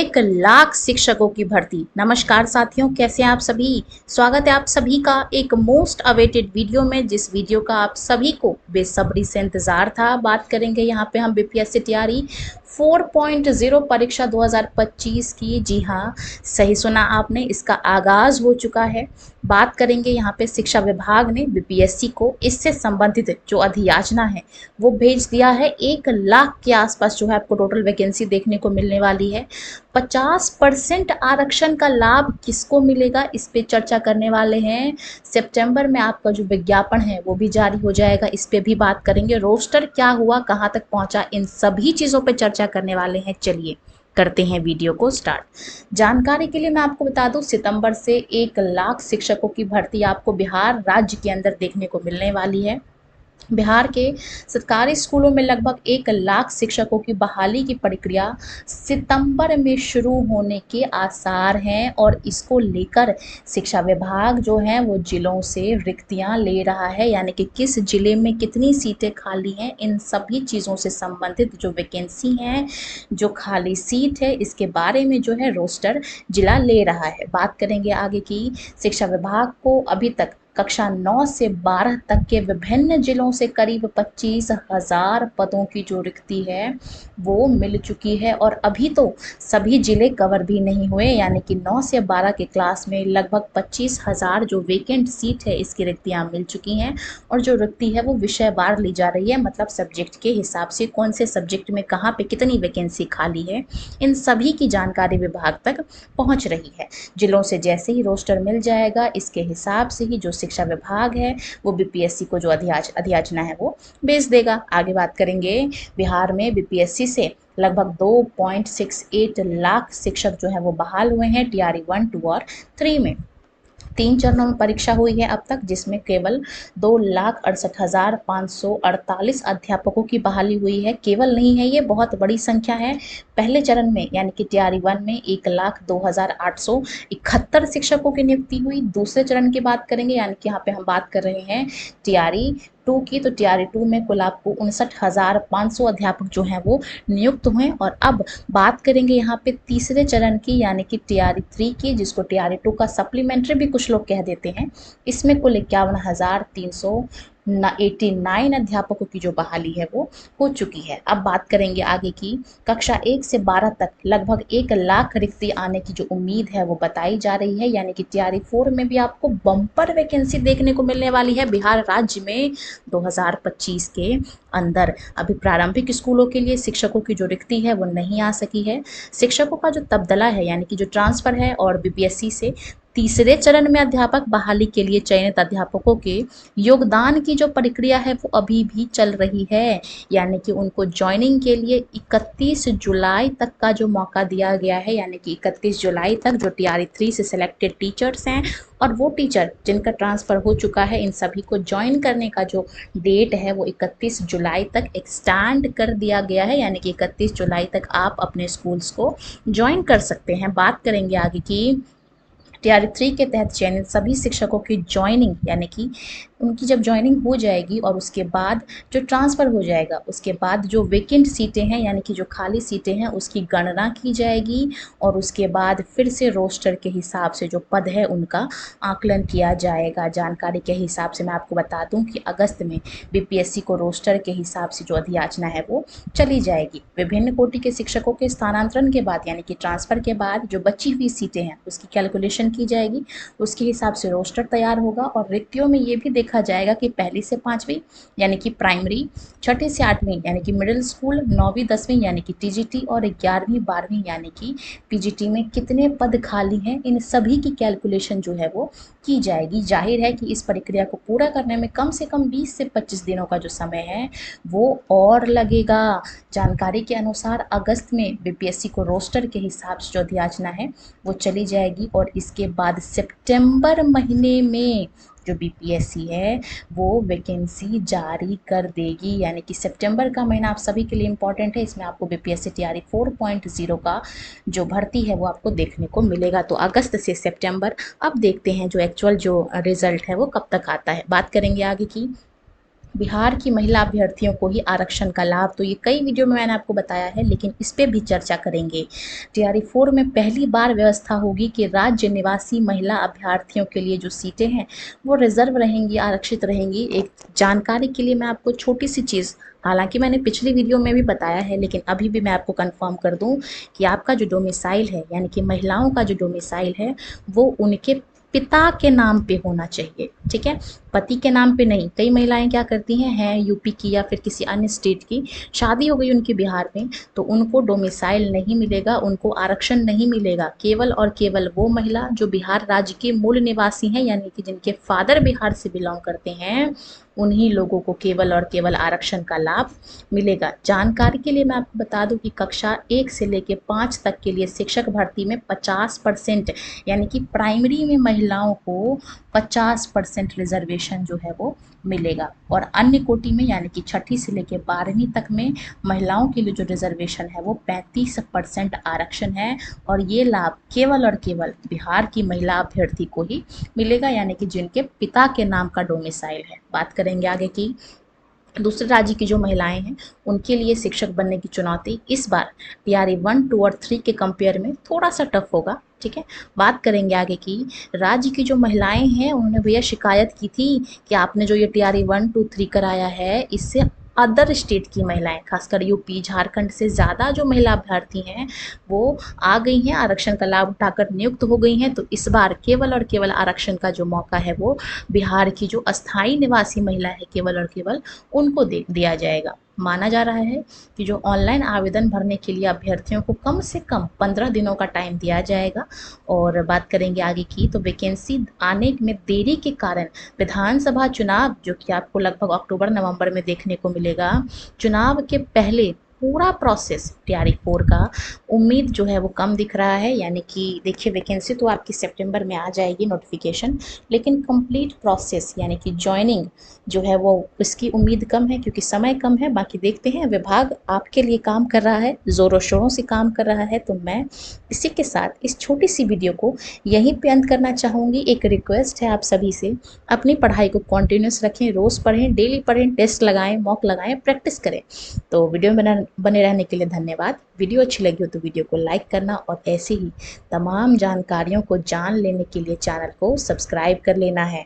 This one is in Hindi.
1 लाख शिक्षकों की भर्ती। नमस्कार साथियों, कैसे हैं आप सभी। स्वागत है आप सभी का एक मोस्ट अवेटेड वीडियो में, जिस वीडियो का आप सभी को बेसब्री से इंतजार था। बात करेंगे यहाँ पे हम बीपीएससी तैयारी 4.0 परीक्षा 2025 की। जी हाँ, सही सुना आपने, इसका आगाज हो चुका है। बात करेंगे यहाँ पे शिक्षा विभाग ने बीपीएससी को इससे संबंधित जो अधियाचना है वो भेज दिया है। 1 लाख के आसपास जो है आपको टोटल वैकेंसी देखने को मिलने वाली है। 50% आरक्षण का लाभ किसको मिलेगा, इस पे चर्चा करने वाले हैं। सितंबर में आपका जो विज्ञापन है वो भी जारी हो जाएगा, इस पे भी बात करेंगे। रोस्टर क्या हुआ, कहाँ तक पहुंचा, इन सभी चीज़ों पे चर्चा करने वाले हैं। चलिए करते हैं वीडियो को स्टार्ट। जानकारी के लिए मैं आपको बता दूं, सितंबर से 1 लाख शिक्षकों की भर्ती आपको बिहार राज्य के अंदर देखने को मिलने वाली है। बिहार के सरकारी स्कूलों में लगभग 1 लाख शिक्षकों की बहाली की प्रक्रिया सितंबर में शुरू होने के आसार हैं, और इसको लेकर शिक्षा विभाग जो है वो जिलों से रिक्तियां ले रहा है, यानी कि किस जिले में कितनी सीटें खाली हैं, इन सभी चीज़ों से संबंधित जो वैकेंसी हैं, जो खाली सीट है, इसके बारे में जो है रोस्टर जिला ले रहा है। बात करेंगे आगे की। शिक्षा विभाग को अभी तक कक्षा 9 से 12 तक के विभिन्न जिलों से करीब 25,000 पदों की जो रिक्ति है वो मिल चुकी है, और अभी तो सभी जिले कवर भी नहीं हुए, यानी कि 9 से 12 के क्लास में लगभग 25,000 जो वेकेंट सीट है इसकी रिक्तियां मिल चुकी हैं। और जो रिक्ति है वो विषय वार ली जा रही है, मतलब सब्जेक्ट के हिसाब से कौन से सब्जेक्ट में कहाँ पे कितनी वैकेंसी खाली है, इन सभी की जानकारी विभाग तक पहुँच रही है। जिलों से जैसे ही रोस्टर मिल जाएगा, इसके हिसाब से ही जो शिक्षा विभाग है वो बीपीएससी को जो अधियाचना है वो भेज देगा। आगे बात करेंगे। बिहार में बीपीएससी से लगभग 2.68 लाख शिक्षक जो है वो बहाल हुए हैं टीआरई 1, 2 और 3 में। 3 चरणों में परीक्षा हुई है अब तक, जिसमें केवल 2,68,548 अध्यापकों की बहाली हुई है। केवल नहीं है, ये बहुत बड़ी संख्या है। पहले चरण में यानी कि टीआरई 1 में 1,02,871 शिक्षकों की नियुक्ति हुई। दूसरे चरण की बात करेंगे, यानी कि यहाँ पे हम बात कर रहे हैं टीआरई 2 की, तो टीआरई 2 में कुल आपको 59,500 अध्यापक जो हैं वो नियुक्त हुए। और अब बात करेंगे यहाँ पे तीसरे चरण की, यानी कि टीआरई 3 की, जिसको टीआरई 2 का सप्लीमेंट्री भी कुछ लोग कह देते हैं। इसमें कुल 51,389 अध्यापकों की जो बहाली है वो हो चुकी है। अब बात करेंगे आगे की। कक्षा 1 से 12 तक लगभग 1 लाख रिक्ति आने की जो उम्मीद है वो बताई जा रही है, यानी कि टीआरई 4 में भी आपको बम्पर वैकेंसी देखने को मिलने वाली है बिहार राज्य में 2025 के अंदर। अभी प्रारंभिक स्कूलों के लिए शिक्षकों की जो रिक्ति है वो नहीं आ सकी है। शिक्षकों का जो तबादला है, यानी कि जो ट्रांसफर है, और बीपीएससी से तीसरे चरण में अध्यापक बहाली के लिए चयनित अध्यापकों के योगदान की जो प्रक्रिया है वो अभी भी चल रही है, यानी कि उनको ज्वाइनिंग के लिए 31 जुलाई तक का जो मौका दिया गया है, यानी कि 31 जुलाई तक जो टीआरई 3 से सिलेक्टेड टीचर्स हैं और वो टीचर जिनका ट्रांसफ़र हो चुका है, इन सभी को ज्वाइन करने का जो डेट है वो 31 जुलाई तक एक्सटेंड कर दिया गया है, यानी कि 31 जुलाई तक आप अपने स्कूल्स को ज्वाइन कर सकते हैं। बात करेंगे आगे की। टीआरई 3 के तहत चयनित सभी शिक्षकों की ज्वाइनिंग, यानी कि उनकी जब ज्वाइनिंग हो जाएगी और उसके बाद जो ट्रांसफ़र हो जाएगा, उसके बाद जो वेकेंट सीटें हैं, यानी कि जो खाली सीटें हैं, उसकी गणना की जाएगी, और उसके बाद फिर से रोस्टर के हिसाब से जो पद है उनका आकलन किया जाएगा। जानकारी के हिसाब से मैं आपको बता दूं कि अगस्त में बीपीएससी को रोस्टर के हिसाब से जो अधियाचना है वो चली जाएगी। विभिन्न कोटि के शिक्षकों के स्थानांतरण के बाद, यानी कि ट्रांसफ़र के बाद जो बची हुई सीटें हैं उसकी कैलकुलेशन की जाएगी, उसके हिसाब से रोस्टर तैयार होगा। और रिक्तियों में ये भी देखा जाएगा कि 1ली से 5वीं यानी कि प्राइमरी, 6ठी से 8वीं यानी कि मिडिल स्कूल, 9वीं 10वीं यानी कि टीजीटी, और 11वीं 12वीं यानी कि पीजीटी में कितने पद खाली हैं, इन सभी की कैलकुलेशन जो है वो की जाएगी। जाहिर है कि इस प्रक्रिया को पूरा करने में कम से कम 20 से 25 दिनों का जो समय है वो और लगेगा। जानकारी के अनुसार अगस्त में बीपीएससी को रोस्टर के हिसाब से जो अधियाचना है वो चली जाएगी, और इसके बाद सितंबर महीने में जो बीपीएससी है वो वैकेंसी जारी कर देगी, यानी कि सितंबर का महीना आप सभी के लिए इम्पॉर्टेंट है। इसमें आपको बीपीएससी तैयारी 4.0 का जो भर्ती है वो आपको देखने को मिलेगा। तो अगस्त से सितंबर, अब देखते हैं जो एक्चुअल जो रिजल्ट है वो कब तक आता है। बात करेंगे आगे की। बिहार की महिला अभ्यर्थियों को ही आरक्षण का लाभ। तो ये कई वीडियो में मैंने आपको बताया है, लेकिन इस पे भी चर्चा करेंगे। टीआरई 4 में पहली बार व्यवस्था होगी कि राज्य निवासी महिला अभ्यर्थियों के लिए जो सीटें हैं वो रिजर्व रहेंगी, आरक्षित रहेंगी। एक जानकारी के लिए मैं आपको छोटी सी चीज़, हालांकि मैंने पिछली वीडियो में भी बताया है, लेकिन अभी भी मैं आपको कंफर्म कर दूं कि आपका जो डोमिसाइल है, यानी कि महिलाओं का जो डोमिसाइल है, वो उनके पिता के नाम पे होना चाहिए। ठीक है, पति के नाम पे नहीं। कई महिलाएं क्या करती हैं यूपी की या फिर किसी अन्य स्टेट की, शादी हो गई उनकी बिहार में, तो उनको डोमिसाइल नहीं मिलेगा, उनको आरक्षण नहीं मिलेगा। केवल और केवल वो महिला जो बिहार राज्य के मूल निवासी हैं, यानी कि जिनके फादर बिहार से बिलोंग करते हैं, उन्हीं लोगों को केवल और केवल आरक्षण का लाभ मिलेगा। जानकारी के लिए मैं आपको बता दूं कि कक्षा 1 से लेकर 5 तक के लिए शिक्षक भर्ती में 50%, यानी कि प्राइमरी में महिलाओं को 50% रिजर्वेशन जो है वो मिलेगा। और अन्य कोटि में, यानी कि छठी से लेकर 12वीं तक में महिलाओं के लिए जो रिजर्वेशन है वो 35% आरक्षण है। और ये लाभ केवल और केवल बिहार की महिला अभ्यर्थी को ही मिलेगा, यानी कि जिनके पिता के नाम का डोमिसाइल है। बात करेंगे आगे की दूसरे राज्य की जो महिलाएं हैं उनके लिए शिक्षक बनने की चुनौती इस बार टीआरई 1, 2 और 3 के कंपेयर में थोड़ा सा टफ होगा। ठीक है, बात करेंगे आगे की राज्य की जो महिलाएं हैं, उन्होंने भैया शिकायत की थी कि आपने जो ये टीआरई 1, 2, 3 कराया है, इससे अदर स्टेट की महिलाएं, खासकर यूपी झारखंड से ज़्यादा जो महिला अभ्यर्थी हैं वो आ गई हैं, आरक्षण का लाभ उठाकर नियुक्त हो गई हैं। तो इस बार केवल और केवल आरक्षण का जो मौका है वो बिहार की जो अस्थाई निवासी महिला है, केवल और केवल उनको दे दिया जाएगा। माना जा रहा है कि जो ऑनलाइन आवेदन भरने के लिए अभ्यर्थियों को कम से कम 15 दिनों का टाइम दिया जाएगा। और बात करेंगे आगे की, तो वैकेंसी आने में देरी के कारण विधानसभा चुनाव, जो कि आपको लगभग अक्टूबर नवंबर में देखने को मिलेगा, चुनाव के पहले पूरा प्रोसेस टीआरई 4 का उम्मीद जो है वो कम दिख रहा है। यानी कि देखिए, वैकेंसी तो आपकी सितंबर में आ जाएगी नोटिफिकेशन, लेकिन कंप्लीट प्रोसेस यानी कि ज्वाइनिंग जो है वो इसकी उम्मीद कम है, क्योंकि समय कम है। बाकी देखते हैं, विभाग आपके लिए काम कर रहा है, ज़ोरों शोरों से काम कर रहा है। तो मैं इसी के साथ इस छोटी सी वीडियो को यहीं पे अंत करना चाहूँगी। एक रिक्वेस्ट है आप सभी से, अपनी पढ़ाई को कंटिन्यूस रखें, रोज़ पढ़ें, डेली पढ़ें, टेस्ट लगाएं, मॉक लगाएं, प्रैक्टिस करें। तो वीडियो में बने रहने के लिए धन्यवाद। वीडियो अच्छी लगी हो तो वीडियो को लाइक करना, और ऐसे ही तमाम जानकारियों को जान लेने के लिए चैनल को सब्सक्राइब कर लेना है।